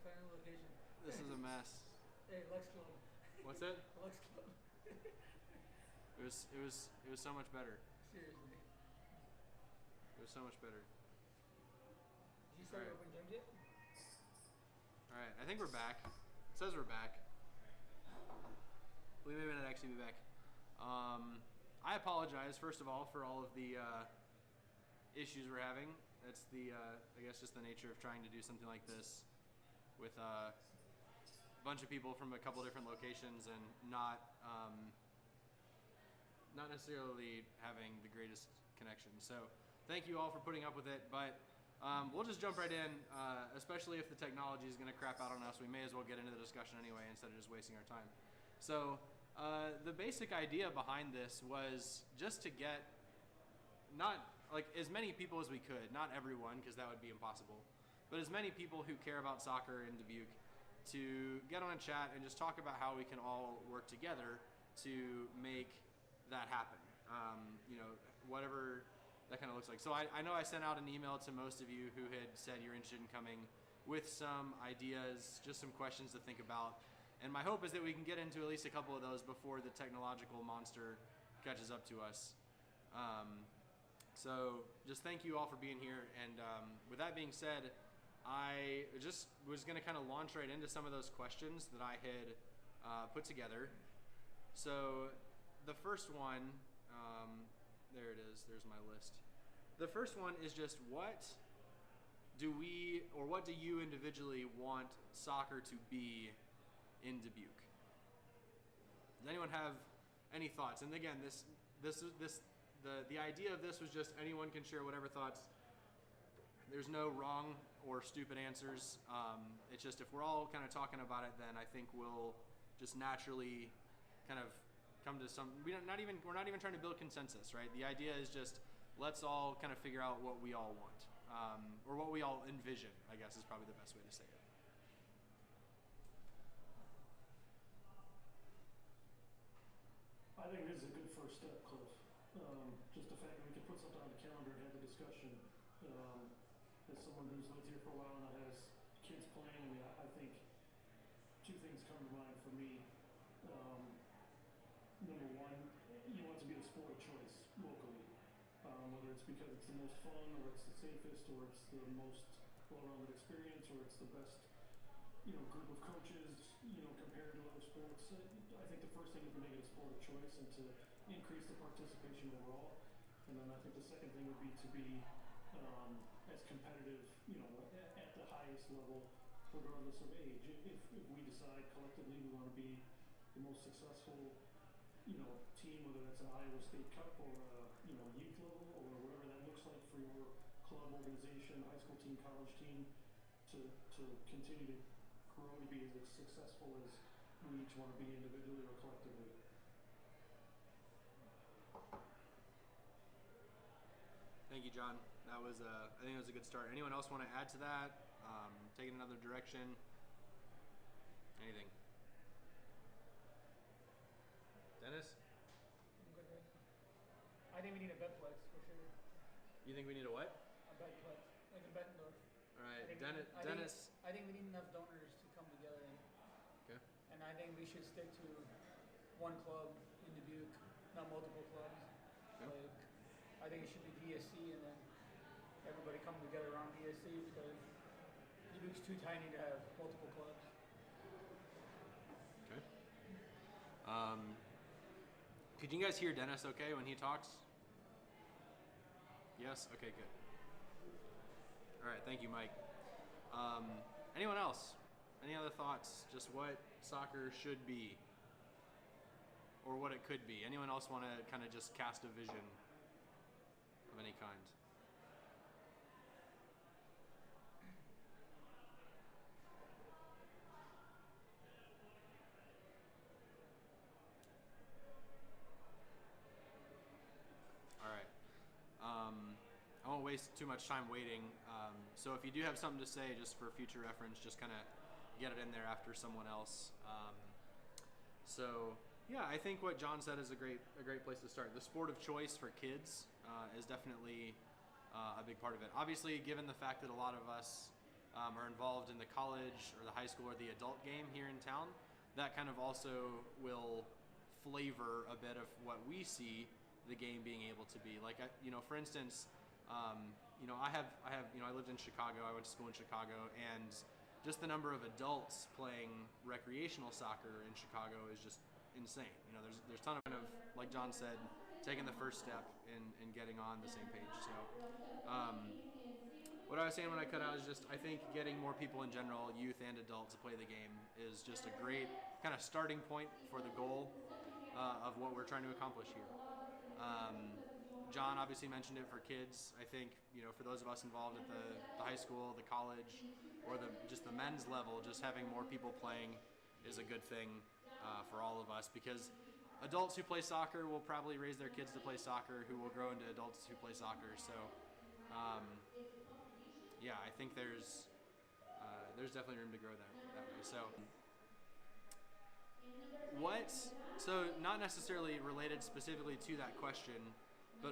find a location. This is a mess. Hey, Lux Club. What's it? Lux Club. It was so much better. Seriously. It was so much better. Did you start Alright. open gyms yet? All right, I think we're back. It says we're back. We may not actually be back. I apologize, first of all, for all of the issues we're having. That's I guess, just the nature of trying to do something like this with a bunch of people from a couple different locations and not necessarily having the greatest connection. So thank you all for putting up with it, but we'll just jump right in, especially if the technology is going to crap out on us. We may as well get into the discussion anyway instead of just wasting our time. So the basic idea behind this was just to get not like as many people as we could, not everyone because that would be impossible, but as many people who care about soccer in Dubuque to get on a chat and just talk about how we can all work together to make that happen. Whatever that kind of looks like. So I know I sent out an email to most of you who had said you're interested in coming with some ideas, just some questions to think about. And my hope is that we can get into at least a couple of those before the technological monster catches up to us. So just thank you all for being here. And with that being said, I just was going to kind of launch right into some of those questions that I had put together. So the first one, there it is. There's my list. The first one is just what do you individually want soccer to be in Dubuque? Does anyone have any thoughts? And again, the idea of this was just anyone can share whatever thoughts. There's no wrong or stupid answers. It's just if we're all kind of talking about it, then I think we'll just naturally kind of come to some. We're not even trying to build consensus, right? The idea is just let's all kind of figure out what we all want, or what we all envision, I guess is probably the best way to say it. I think this is a good first step, Cliff. Just the fact that we can put something on the calendar and have the discussion. As someone who's lived here for a while and has kids playing, I mean, I think two things come to mind for me. Number one, you want it to be the sport of choice locally, whether it's because it's the most fun, or it's the safest, or it's the most well-rounded experience, or it's the best, group of coaches, compared to other sports. I think the first thing is to make it a sport of choice and to increase the participation overall. And then I think the second thing would be to be as competitive, at the highest level, regardless of age. If we decide collectively we want to be the most successful, team, whether that's an Iowa State Cup or a, youth level or whatever that looks like for your club, organization, high school team, college team, to continue to grow to be as successful as we each want to be individually or collectively. Thank you, John. That was I think it was a good start. Anyone else want to add to that? Take it another direction? Anything? Dennis? I'm good right now. I think we need a betplex for sure. You think we need a what? A betplex, like a Bettendorf. All right, Dennis. I think we need enough donors to come together. Okay. And I think we should stick to one club in Dubuque, not multiple clubs. Okay. Like, I think it should be DSC and then everybody come together around DSC because Dubuque's too tiny to have multiple clubs. Okay. Could you guys hear Dennis okay when he talks? Yes? Okay, good. All right, thank you, Mike. Anyone else? Any other thoughts? Just what soccer should be or what it could be? Anyone else want to kind of just cast a vision of any kind? All right. I won't waste too much time waiting. So if you do have something to say, just for future reference, just kind of get it in there after someone else. So yeah, I think what John said is a great place to start. The sport of choice for kids is definitely a big part of it. Obviously, given the fact that a lot of us are involved in the college or the high school or the adult game here in town, that kind of also will flavor a bit of what we see the game being able to be. Like, for instance, I lived in Chicago. I went to school in Chicago, and just the number of adults playing recreational soccer in Chicago is just insane. There's a ton of, like John said, taking the first step in getting on the same page. So, what I was saying when I cut out is just, I think getting more people in general, youth and adults, to play the game is just a great kind of starting point for the goal of what we're trying to accomplish here. Um, John obviously mentioned it for kids. I think, for those of us involved at the high school, the college, or just the men's level, just having more people playing is a good thing for all of us, because adults who play soccer will probably raise their kids to play soccer, who will grow into adults who play soccer. So, yeah, I think there's definitely room to grow that way. So, not necessarily related specifically to that question,